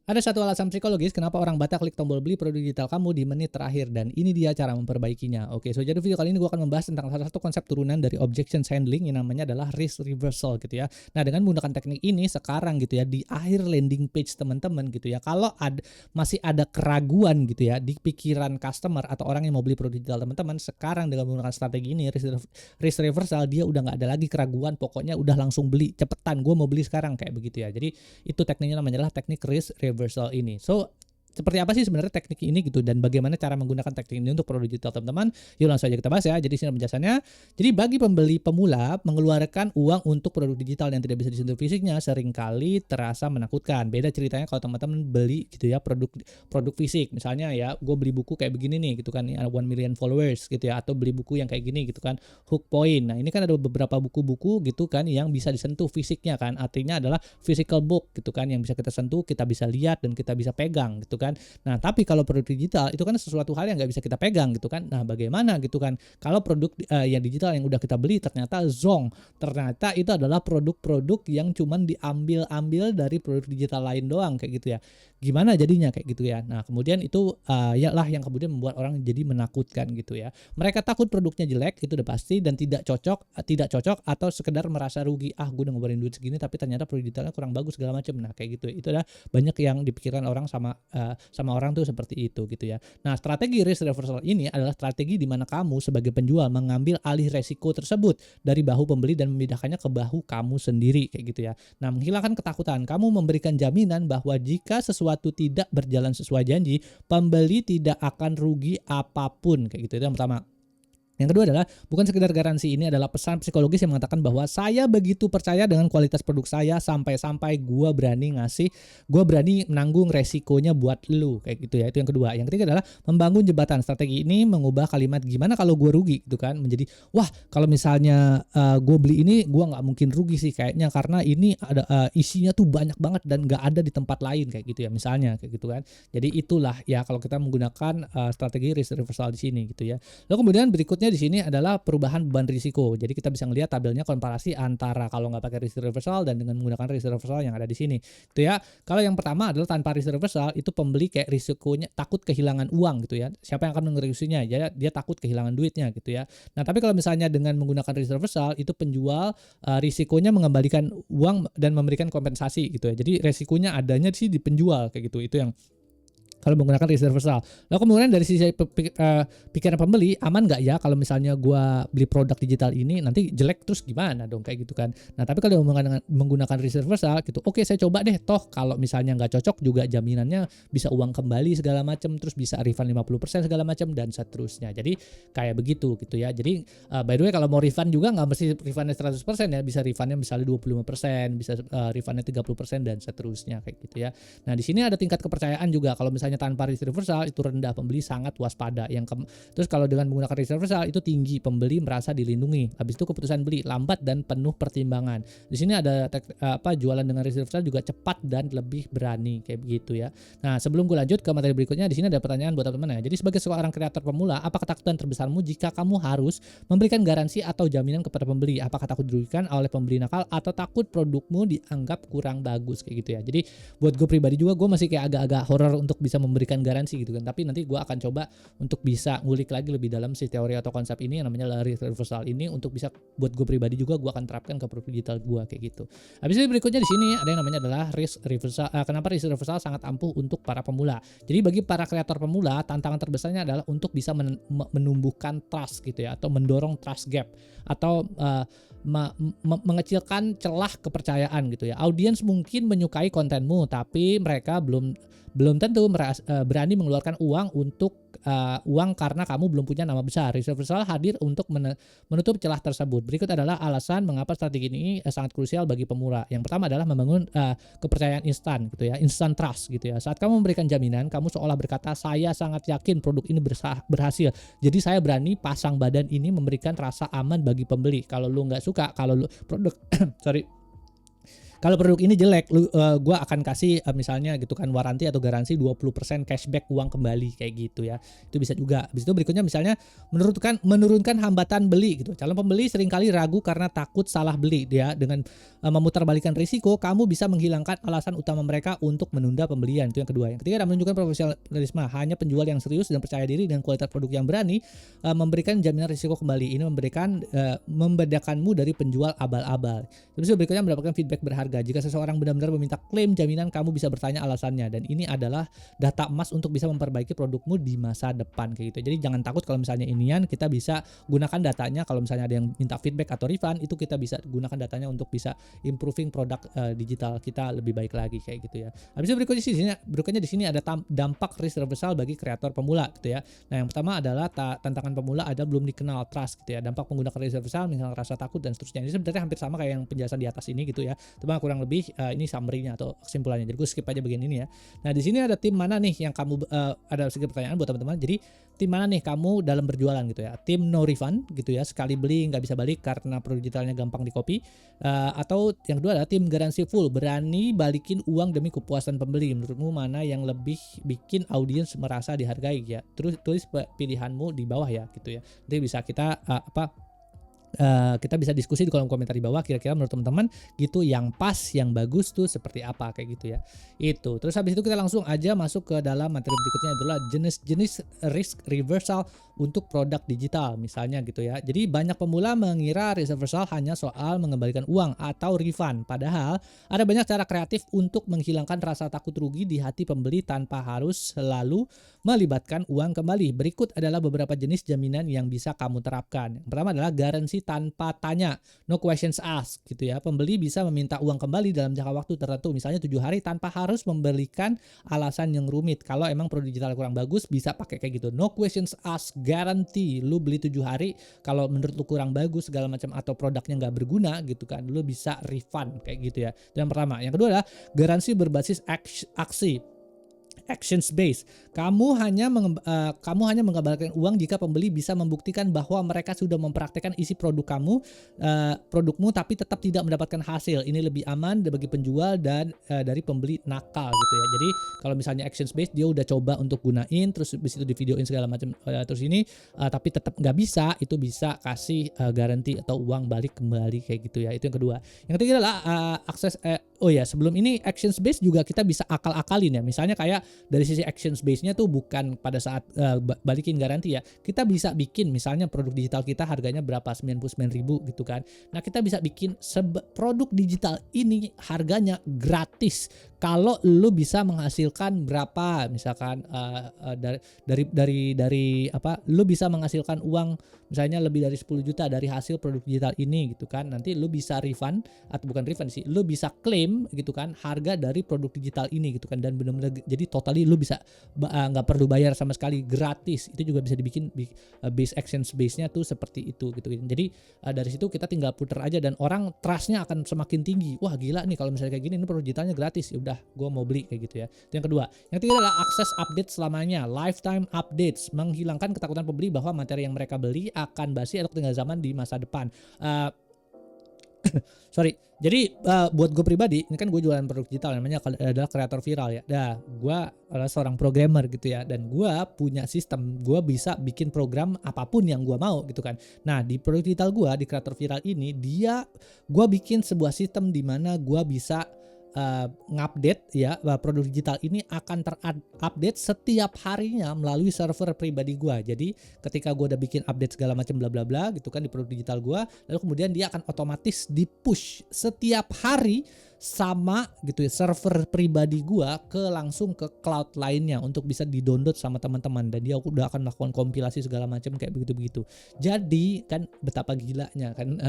Ada satu alasan psikologis kenapa orang Batak klik tombol beli produk digital kamu di menit terakhir dan ini dia cara memperbaikinya. Oke, so jadi video kali ini gue akan membahas tentang salah satu konsep turunan dari objection handling yang namanya adalah risk reversal gitu ya. Nah, dengan menggunakan teknik ini sekarang gitu ya di akhir landing page teman-teman gitu ya. Kalau masih ada keraguan gitu ya di pikiran customer atau orang yang mau beli produk digital teman-teman, sekarang dengan menggunakan strategi ini risk reversal dia udah nggak ada lagi keraguan, pokoknya udah langsung beli, cepetan gue mau beli sekarang kayak begitu ya. Jadi itu tekniknya namanya adalah teknik risk reversal ini. So, seperti apa sih sebenarnya teknik ini gitu dan bagaimana cara menggunakan teknik ini untuk produk digital teman-teman? Yuk langsung aja kita bahas ya. Jadi sini penjelasannya. Jadi bagi pembeli pemula mengeluarkan uang untuk produk digital yang tidak bisa disentuh fisiknya seringkali terasa menakutkan. Beda ceritanya kalau teman-teman beli gitu ya produk fisik. Misalnya ya, gue beli buku kayak begini nih gitu kan, 1 million followers gitu ya, atau beli buku yang kayak gini gitu kan, Hook Point. Nah, ini kan ada beberapa buku-buku gitu kan yang bisa disentuh fisiknya kan. Artinya adalah physical book gitu kan yang bisa kita sentuh, kita bisa lihat dan kita bisa pegang gitu kan. Nah, tapi kalau produk digital itu kan sesuatu hal yang nggak bisa kita pegang gitu kan. Nah, bagaimana gitu kan kalau produk yang digital yang udah kita beli ternyata zonk, ternyata itu adalah produk-produk yang cuman diambil dari produk digital lain doang kayak gitu ya. Gimana jadinya kayak gitu ya. Nah, kemudian itu yalah yang kemudian membuat orang jadi menakutkan gitu ya. Mereka takut produknya jelek itu udah pasti dan tidak cocok atau sekedar merasa rugi. Gue udah ngeluarin duit segini tapi ternyata produk digitalnya kurang bagus segala macam. Nah, kayak gitu. Itu adalah banyak yang dipikirkan orang sama orang tuh seperti itu gitu ya. Nah, strategi risk reversal ini adalah strategi di mana kamu sebagai penjual mengambil alih resiko tersebut dari bahu pembeli dan memindahkannya ke bahu kamu sendiri kayak gitu ya. Nah, menghilangkan ketakutan. Kamu memberikan jaminan bahwa jika sesuatu tidak berjalan sesuai janji, pembeli tidak akan rugi apapun kayak gitu. Itu yang pertama. Yang kedua adalah bukan sekedar garansi, ini adalah pesan psikologis yang mengatakan bahwa saya begitu percaya dengan kualitas produk saya sampai-sampai gue berani menanggung resikonya buat lu kayak gitu ya. Itu yang kedua. Yang ketiga adalah membangun jembatan. Strategi ini mengubah kalimat gimana kalau gue rugi gitu kan menjadi wah kalau misalnya gue beli ini gue nggak mungkin rugi sih kayaknya karena ini ada isinya tuh banyak banget dan nggak ada di tempat lain kayak gitu ya misalnya kayak gitu kan. Jadi itulah ya kalau kita menggunakan strategi risk reversal di sini gitu ya. Lalu kemudian berikutnya di sini adalah perubahan beban risiko. Jadi kita bisa ngelihat tabelnya komparasi antara kalau nggak pakai risk reversal dan dengan menggunakan risk reversal yang ada di sini. Itu ya. Kalau yang pertama adalah tanpa risk reversal itu pembeli kayak risikonya takut kehilangan uang gitu ya. Siapa yang akan mengerusinya? Jadi dia takut kehilangan duitnya gitu ya. Nah, tapi kalau misalnya dengan menggunakan risk reversal itu penjual risikonya mengembalikan uang dan memberikan kompensasi gitu ya. Jadi risikonya adanya sih di penjual kayak gitu. Itu yang kalau menggunakan risk reversal. Lalu kemudian dari sisi pikiran pembeli, aman nggak ya kalau misalnya gue beli produk digital ini nanti jelek terus gimana dong kayak gitu kan. Nah tapi kalau menggunakan risk reversal gitu, oke saya coba deh toh kalau misalnya nggak cocok juga jaminannya bisa uang kembali segala macam, terus bisa refund 50% segala macam dan seterusnya. Jadi kayak begitu gitu ya. Jadi by the way kalau mau refund juga nggak mesti refundnya 100% ya, bisa refundnya misalnya 25%, bisa refundnya 30% dan seterusnya kayak gitu ya. Nah di sini ada tingkat kepercayaan juga. Kalau misalnya tanpa risk reversal itu rendah, pembeli sangat waspada. Terus kalau dengan menggunakan risk reversal itu tinggi, pembeli merasa dilindungi. Habis itu keputusan beli lambat dan penuh pertimbangan. Di sini ada jualan dengan risk reversal juga cepat dan lebih berani kayak begitu ya. Nah sebelum gue lanjut ke materi berikutnya, di sini ada pertanyaan buat teman-teman ya. Jadi sebagai seorang kreator pemula, apa ketakutan terbesarmu jika kamu harus memberikan garansi atau jaminan kepada pembeli? Apakah takut dirugikan oleh pembeli nakal atau takut produkmu dianggap kurang bagus kayak gitu ya. Jadi buat gue pribadi juga gue masih kayak agak-agak horor untuk bisa memberikan garansi gitu kan. Tapi nanti gue akan coba untuk bisa ngulik lagi lebih dalam si teori atau konsep ini yang namanya risk reversal ini untuk bisa buat gue pribadi juga gue akan terapkan ke produk digital gue kayak gitu. Habis itu berikutnya di sini ada yang namanya adalah risk reversal. Kenapa risk reversal sangat ampuh untuk para pemula? Jadi bagi para kreator pemula tantangan terbesarnya adalah untuk bisa menumbuhkan trust gitu ya atau mendorong trust gap atau mengecilkan celah kepercayaan gitu ya. Audiens mungkin menyukai kontenmu tapi mereka belum tentu berani mengeluarkan uang untuk uang karena kamu belum punya nama besar. Risk reversal hadir untuk menutup celah tersebut. Berikut adalah alasan mengapa strategi ini sangat krusial bagi pemula. Yang pertama adalah membangun kepercayaan instan gitu ya, instant trust gitu ya. Saat kamu memberikan jaminan, kamu seolah berkata saya sangat yakin produk ini berhasil. Jadi saya berani pasang badan ini memberikan rasa aman bagi pembeli. Kalau lu nggak suka, kalau lu produk kalau produk ini jelek, gua akan kasih misalnya gitu kan waranti atau garansi 20% cashback uang kembali kayak gitu ya. Itu bisa juga. Habis itu berikutnya misalnya menurunkan hambatan beli gitu. Calon pembeli seringkali ragu karena takut salah beli dia. Dengan memutarbalikkan risiko, kamu bisa menghilangkan alasan utama mereka untuk menunda pembelian. Itu yang kedua. Yang ketiga adalah menunjukkan profesionalisme. Hanya penjual yang serius dan percaya diri dengan kualitas produk yang berani memberikan jaminan risiko kembali. Ini membedakanmu dari penjual abal-abal. Terus berikutnya mendapatkan feedback berharga. Jika seseorang benar-benar meminta klaim jaminan, kamu bisa bertanya alasannya. Dan ini adalah data emas untuk bisa memperbaiki produkmu di masa depan kayak gitu. Jadi jangan takut kalau misalnya inian, kita bisa gunakan datanya. Kalau misalnya ada yang minta feedback atau refund, itu kita bisa gunakan datanya untuk bisa improving produk digital kita lebih baik lagi kayak gitu ya. Habis itu berikutnya di sini ada dampak risk reversal bagi kreator pemula gitu ya. Nah, yang pertama adalah tantangan pemula ada belum dikenal trust gitu ya. Dampak menggunakan risk reversal misalnya rasa takut dan seterusnya. Ini sebenarnya hampir sama kayak yang penjelasan di atas ini gitu ya. Cuma kurang lebih ini summary-nya atau kesimpulannya. Jadi gue skip aja bagian ini ya. Nah, di sini ada tim mana nih yang kamu ada sedikit pertanyaan buat teman-teman. Jadi tim mana nih kamu dalam berjualan gitu ya? Tim no refund gitu ya, sekali beli nggak bisa balik karena produk digitalnya gampang di copy, atau yang kedua adalah tim garansi full, berani balikin uang demi kepuasan pembeli. Menurutmu mana yang lebih bikin audiens merasa dihargai ya? Terus tulis pilihanmu di bawah ya gitu ya. Nanti bisa kita kita bisa diskusi di kolom komentar di bawah, kira-kira menurut teman-teman gitu yang pas, yang bagus tuh seperti apa kayak gitu ya. Itu. Terus habis itu kita langsung aja masuk ke dalam materi berikutnya adalah jenis-jenis risk reversal untuk produk digital misalnya gitu ya. Jadi banyak pemula mengira risk reversal hanya soal mengembalikan uang atau refund. Padahal ada banyak cara kreatif untuk menghilangkan rasa takut rugi di hati pembeli tanpa harus selalu melibatkan uang kembali. Berikut adalah beberapa jenis jaminan yang bisa kamu terapkan. Yang pertama adalah garansi tanpa tanya, no questions asked gitu ya. Pembeli bisa meminta uang kembali dalam jangka waktu tertentu, misalnya 7 hari tanpa harus memberikan alasan yang rumit. Kalau emang produk digital kurang bagus, bisa pakai kayak gitu. No questions asked, guarantee. Lu beli 7 hari, kalau menurut lu kurang bagus segala macam atau produknya nggak berguna gitu kan, lu bisa refund kayak gitu ya. Itu yang pertama. Yang kedua adalah garansi berbasis aksi. Actions based. Kamu hanya mengembalikan uang jika pembeli bisa membuktikan bahwa mereka sudah mempraktekkan isi produkmu tapi tetap tidak mendapatkan hasil. Ini lebih aman bagi penjual dan dari pembeli nakal gitu ya. Jadi kalau misalnya actions based, dia udah coba untuk gunain terus habis itu di videoin segala macam terus ini tapi tetap nggak bisa, itu bisa kasih garansi atau uang balik kembali kayak gitu ya. Itu yang kedua. Yang ketiga adalah akses sebelum ini actions based juga kita bisa akal-akalin ya. Misalnya kayak dari sisi actions base-nya tuh bukan pada saat balikin garansi ya. Kita bisa bikin misalnya produk digital kita harganya berapa, 99.000 gitu kan. Nah, kita bisa bikin produk digital ini harganya gratis kalau lu bisa menghasilkan berapa, misalkan dari apa, lu bisa menghasilkan uang misalnya lebih dari 10 juta dari hasil produk digital ini gitu kan. Nanti lu bisa refund atau bukan refund sih, lu bisa claim gitu kan harga dari produk digital ini gitu kan, dan benar-benar jadi totally lu bisa nggak perlu bayar sama sekali, gratis. Itu juga bisa dibikin base actions base-nya tuh seperti itu gitu. Jadi dari situ kita tinggal puter aja dan orang trust-nya akan semakin tinggi. Wah gila nih kalau misalnya kayak gini, ini produk digitalnya gratis, ya udah gue mau beli kayak gitu ya. Itu yang kedua. Yang ketiga adalah akses update selamanya, lifetime updates, menghilangkan ketakutan pembeli bahwa materi yang mereka beli akan basi atau ketinggalan zaman di masa depan. Sorry. Jadi buat gue pribadi, ini kan gue jualan produk digital namanya adalah kreator viral ya. Gue adalah seorang programmer gitu ya, dan gue punya sistem, gue bisa bikin program apapun yang gue mau gitu kan. Nah, di produk digital gue di kreator viral ini, gue bikin sebuah sistem di mana gue bisa ngupdate ya, produk digital ini akan terupdate setiap harinya melalui server pribadi gue. Jadi ketika gue udah bikin update segala macam bla bla bla gitu kan di produk digital gue, lalu kemudian dia akan otomatis di push setiap hari sama gitu ya, server pribadi gua langsung ke cloud lainnya untuk bisa di-download sama teman-teman, dan dia udah akan melakukan kompilasi segala macam kayak begitu-begitu. Jadi kan betapa gilanya kan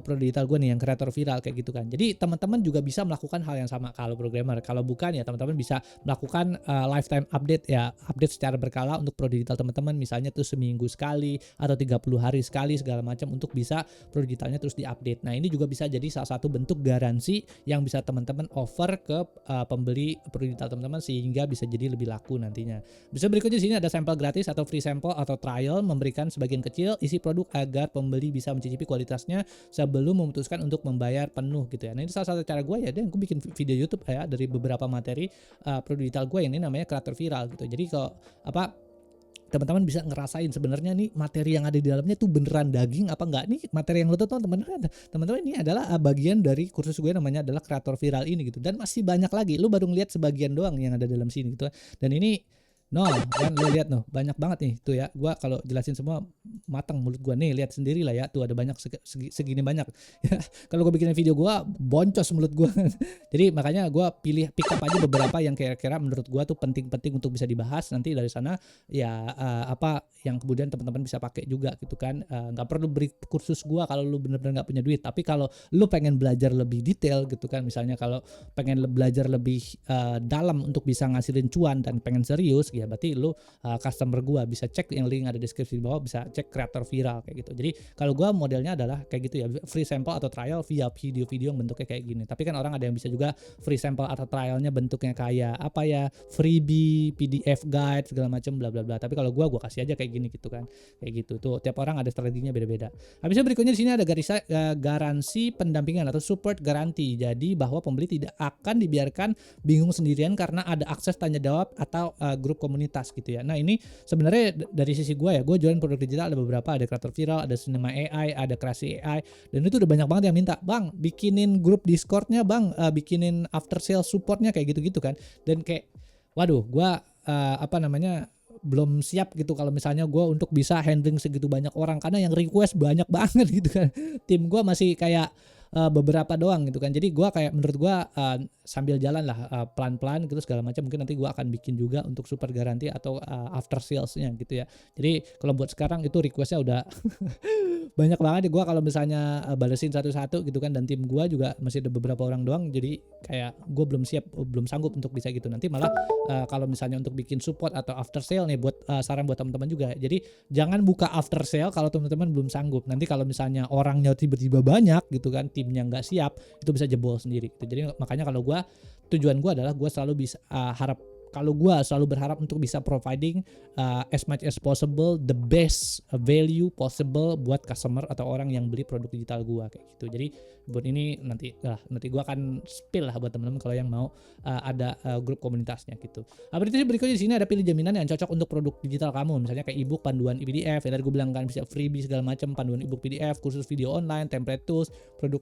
produk digital gua nih yang kreator viral kayak gitu kan. Jadi teman-teman juga bisa melakukan hal yang sama kalau programmer. Kalau bukan ya teman-teman bisa melakukan lifetime update ya, update secara berkala untuk produk digital teman-teman, misalnya tuh seminggu sekali atau 30 hari sekali segala macam untuk bisa produk digitalnya terus diupdate. Nah, ini juga bisa jadi salah satu bentuk garansi garansi yang bisa teman-teman offer ke pembeli produk digital teman-teman sehingga bisa jadi lebih laku nantinya. Bisa berikutnya di sini ada sampel gratis atau free sample atau trial, memberikan sebagian kecil isi produk agar pembeli bisa mencicipi kualitasnya sebelum memutuskan untuk membayar penuh gitu ya. Nah, ini salah satu cara gue ya, dan gue bikin video YouTube ya dari beberapa materi produk digital gue yang ini namanya kreator viral gitu. Jadi kalau teman-teman bisa ngerasain sebenarnya nih materi yang ada di dalamnya tuh beneran daging apa enggak. Nih materi yang lo tonton teman-teman ini adalah bagian dari kursus gue namanya adalah kreator viral ini gitu, dan masih banyak lagi. Lu baru ngeliat sebagian doang yang ada dalam sini gitu, dan ini kan lo lihat banyak banget nih tuh ya. Gua kalau jelasin semua matang mulut gua nih, lihat sendiri lah ya, tuh ada banyak segini banyak. Kalau gua bikin video gua boncos mulut gua. Jadi makanya gua pick up aja beberapa yang kira-kira menurut gua tuh penting-penting untuk bisa dibahas. Nanti dari sana ya apa yang kemudian teman-teman bisa pakai juga gitu kan. Nggak perlu beri kursus gua kalau lu bener-bener nggak punya duit. Tapi kalau lu pengen belajar lebih detail gitu kan, misalnya kalau pengen belajar lebih dalam untuk bisa ngasilin cuan dan pengen serius ya, berarti lu customer gua bisa cek yang link ada di deskripsi di bawah, bisa cek kreator viral kayak gitu. Jadi kalau gua modelnya adalah kayak gitu ya, free sample atau trial via video-video yang bentuknya kayak gini. Tapi kan orang ada yang bisa juga free sample atau trialnya bentuknya kayak apa ya, freebie, PDF guide segala macam bla bla bla. Tapi kalau gua kasih aja kayak gini gitu kan. Kayak gitu. Tuh tiap orang ada strateginya beda-beda. Habisnya berikutnya di sini ada garansi pendampingan atau support garanti. Jadi bahwa pembeli tidak akan dibiarkan bingung sendirian karena ada akses tanya jawab atau grup komunitas gitu ya. Nah, ini sebenarnya dari sisi gue ya, gue jualan produk digital ada beberapa, ada kreator viral, ada cinema AI, ada kreasi AI, dan itu udah banyak banget yang minta, bang bikinin grup Discordnya bang, bikinin after sale supportnya kayak gitu-gitu kan. Dan kayak waduh, gue belum siap gitu kalau misalnya gue untuk bisa handling segitu banyak orang, karena yang request banyak banget gitu kan. Tim gue masih kayak beberapa doang gitu kan. Jadi gue kayak menurut gue sambil jalan lah pelan-pelan gitu segala macam. Mungkin nanti gue akan bikin juga untuk super garanti atau after salesnya gitu ya. Jadi kalau buat sekarang itu requestnya udah banyak banget. Gue kalau misalnya balesin satu-satu gitu kan, dan tim gue juga masih ada beberapa orang doang. Jadi kayak gue belum siap, belum sanggup untuk bisa gitu. Nanti malah kalau misalnya untuk bikin support atau after sale nih, buat saran buat teman-teman juga. Jadi jangan buka after sale kalau teman-teman belum sanggup. Nanti kalau misalnya orangnya tiba-tiba banyak gitu kan, timnya nggak siap, itu bisa jebol sendiri gitu. Jadi makanya kalau gue, tujuan gue adalah gue selalu bisa berharap untuk bisa providing as much as possible the best value possible buat customer atau orang yang beli produk digital gue kayak gitu. Jadi buat ini nanti gue akan spill lah buat teman-teman kalau yang mau ada grup komunitasnya gitu. Berikutnya di sini ada pilih jaminan yang cocok untuk produk digital kamu, misalnya kayak ebook, panduan PDF, ya tadi gue bilang kan bisa freebie segala macam, panduan ebook PDF, kursus video online, template tools, produk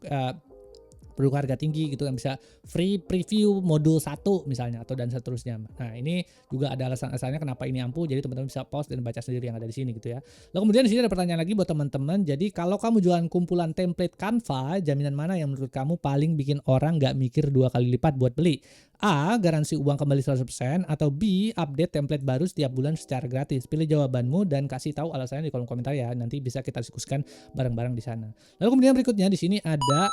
harga tinggi gitu kan, bisa free preview modul 1 misalnya, atau dan seterusnya. Nah, ini juga ada alasan-alasannya kenapa ini ampuh, jadi teman-teman bisa pause dan baca sendiri yang ada di sini gitu ya. Lalu kemudian di sini ada pertanyaan lagi buat teman-teman. Jadi kalau kamu jualan kumpulan template Canva, jaminan mana yang menurut kamu paling bikin orang nggak mikir 2 kali lipat buat beli? A. Garansi uang kembali 100%, atau B. Update template baru setiap bulan secara gratis. Pilih jawabanmu dan kasih tahu alasannya di kolom komentar ya. Nanti bisa kita diskusikan bareng-bareng di sana. Lalu kemudian berikutnya di sini ada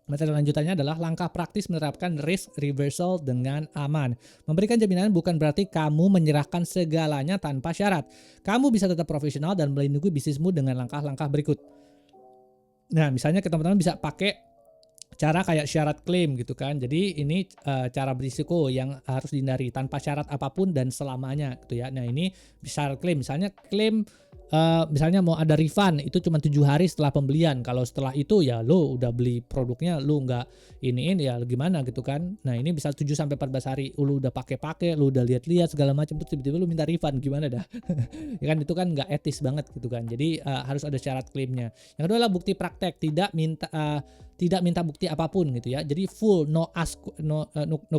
materi lanjutannya adalah langkah praktis menerapkan risk reversal dengan aman. Memberikan jaminan bukan berarti kamu menyerahkan segalanya tanpa syarat. Kamu bisa tetap profesional dan melindungi bisnismu dengan langkah-langkah berikut. Nah, misalnya teman-teman bisa pakai cara kayak syarat klaim gitu kan. Jadi ini cara berisiko yang harus dihindari, tanpa syarat apapun dan selamanya gitu ya. Nah, ini syarat klaim, misalnya klaim misalnya mau ada refund itu cuma 7 hari setelah pembelian. Kalau setelah itu ya lo udah beli produknya, lo nggak iniin ya gimana gitu kan. Nah, ini bisa 7 sampai 14 hari lo udah pakai, lo udah lihat-lihat segala macam, terus tiba-tiba lo minta refund, gimana dah. Ya kan, itu kan nggak etis banget gitu kan. Jadi harus ada syarat klaimnya. Yang kedua adalah bukti praktek, tidak minta bukti apapun gitu ya. Jadi full no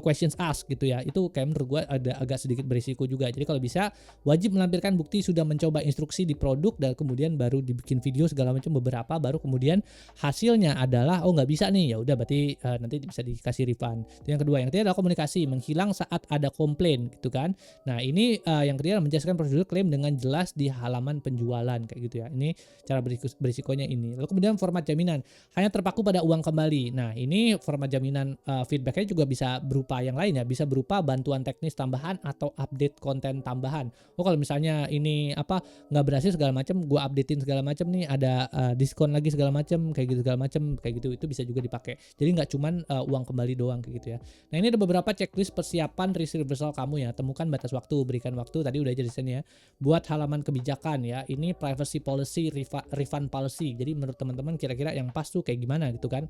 questions asked gitu ya. Itu kayak menurut gue ada agak sedikit berisiko juga. Jadi kalau bisa wajib menampilkan bukti sudah mencoba instruksi di produk, dan kemudian baru dibikin video segala macam beberapa, baru kemudian hasilnya adalah nggak bisa nih, ya udah berarti nanti bisa dikasih refund. Itu yang kedua. Yang ketiga adalah komunikasi, menghilang saat ada komplain gitu kan. Nah, ini yang ketiga menjelaskan prosedur klaim dengan jelas di halaman penjualan kayak gitu ya. Ini cara berisikonya ini. Lalu kemudian format jaminan, hanya terpaku pada uang uang kembali. Nah, ini format jaminan feedback-nya juga bisa berupa yang lain ya, bisa berupa bantuan teknis tambahan atau update konten tambahan. Oh, kalau misalnya ini apa nggak berhasil segala macam, gua updatein segala macam nih, ada diskon lagi segala macam, kayak gitu segala macam, kayak gitu itu bisa juga dipakai. Jadi nggak cuman uang kembali doang kayak gitu ya. Nah, ini ada beberapa checklist persiapan risk reversal kamu ya. Temukan batas waktu, berikan waktu, tadi udah jelasin ya. Buat halaman kebijakan ya. Ini privacy policy, refund policy. Jadi menurut teman-teman kira-kira yang pas tuh kayak gimana gitu kan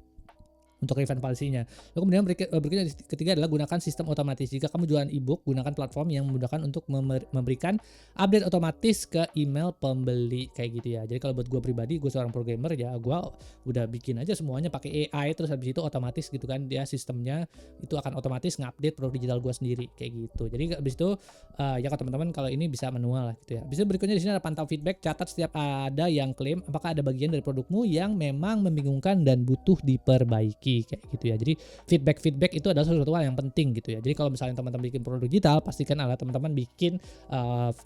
untuk refund policy-nya. Lalu kemudian berikutnya ketiga adalah gunakan sistem otomatis. Jika kamu jualan e-book, gunakan platform yang memudahkan untuk memberikan update otomatis ke email pembeli kayak gitu ya. Jadi kalau buat gue pribadi, gue seorang programmer ya, gue udah bikin aja semuanya pakai AI, terus habis itu otomatis gitu kan, dia sistemnya itu akan otomatis ngupdate produk digital gue sendiri kayak gitu. Jadi habis itu ya kalau teman-teman kalau ini bisa manual lah gitu ya. Bisa berikutnya di sini ada pantau feedback, catat setiap ada yang klaim apakah ada bagian dari produkmu yang memang membingungkan dan butuh diperbaiki kayak gitu ya. Jadi feedback itu adalah sesuatu hal yang penting gitu ya. Jadi kalau misalnya teman-teman bikin produk digital, pastikan adalah teman-teman bikin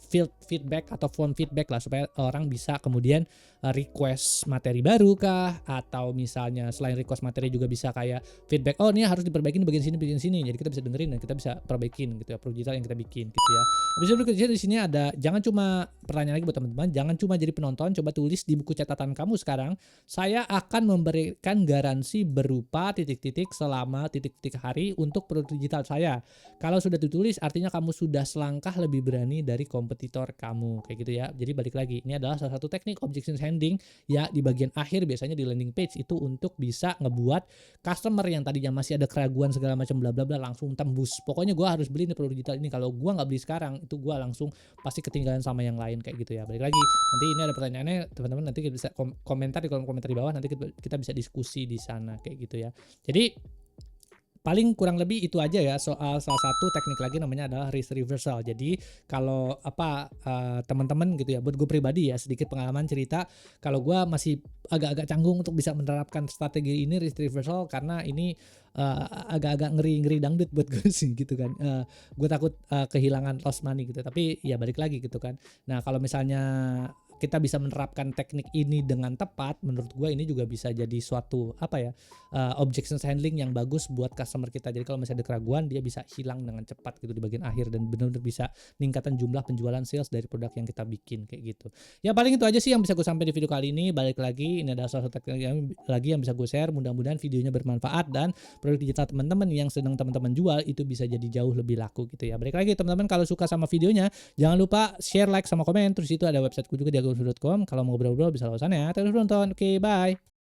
field feedback atau form feedback lah supaya orang bisa kemudian request materi baru kah, atau misalnya selain request materi juga bisa kayak feedback, oh ini harus diperbaikin bagian sini. Jadi kita bisa dengerin dan kita bisa perbaikin gitu ya produk digital yang kita bikin gitu ya. Habis itu berikutnya di sini ada, jangan cuma pertanyaan lagi buat teman-teman, jangan cuma jadi penonton, coba tulis di buku catatan kamu sekarang, saya akan memberikan garansi berupa titik-titik selama titik-titik hari untuk produk digital saya. Kalau sudah ditulis artinya kamu sudah selangkah lebih berani dari kompetitor kamu kayak gitu ya. Jadi balik lagi, ini adalah salah satu teknik objection handling ya di bagian akhir biasanya di landing page itu untuk bisa ngebuat customer yang tadinya masih ada keraguan segala macam bla bla bla langsung tembus. Pokoknya gue harus beli nih produk digital ini, kalau gue nggak beli sekarang itu gue langsung pasti ketinggalan sama yang lain kayak gitu ya. Balik lagi, nanti ini ada pertanyaannya teman-teman, nanti kita bisa komentar di kolom komentar di bawah, nanti kita bisa diskusi di sana kayak gitu ya. Jadi paling kurang lebih itu aja ya soal salah satu teknik lagi namanya adalah risk reversal. Jadi kalau teman-teman gitu ya, buat gue pribadi ya sedikit pengalaman cerita, kalau gue masih agak-agak canggung untuk bisa menerapkan strategi ini risk reversal karena ini agak-agak ngeri dangdut buat gue sih gitu kan. Gue takut kehilangan lost money gitu, tapi ya balik lagi gitu kan. Nah kalau misalnya kita bisa menerapkan teknik ini dengan tepat, menurut gue ini juga bisa jadi suatu objection handling yang bagus buat customer kita. Jadi kalau misalnya ada keraguan, dia bisa hilang dengan cepat gitu di bagian akhir dan benar-benar bisa meningkatkan jumlah penjualan sales dari produk yang kita bikin kayak gitu. Ya paling itu aja sih yang bisa gue sampaikan di video kali ini. Balik lagi, ini adalah salah satu teknik yang bisa gue share. Mudah-mudahan videonya bermanfaat dan produk digital teman-teman yang sedang teman-teman jual itu bisa jadi jauh lebih laku gitu ya. Balik lagi teman-teman, kalau suka sama videonya jangan lupa share, like, sama komen. Terus itu ada websiteku juga di agustus.com. Kalau mau ngobrol-ngobrol bisa lewat sana ya. Terus nonton. Oke, bye.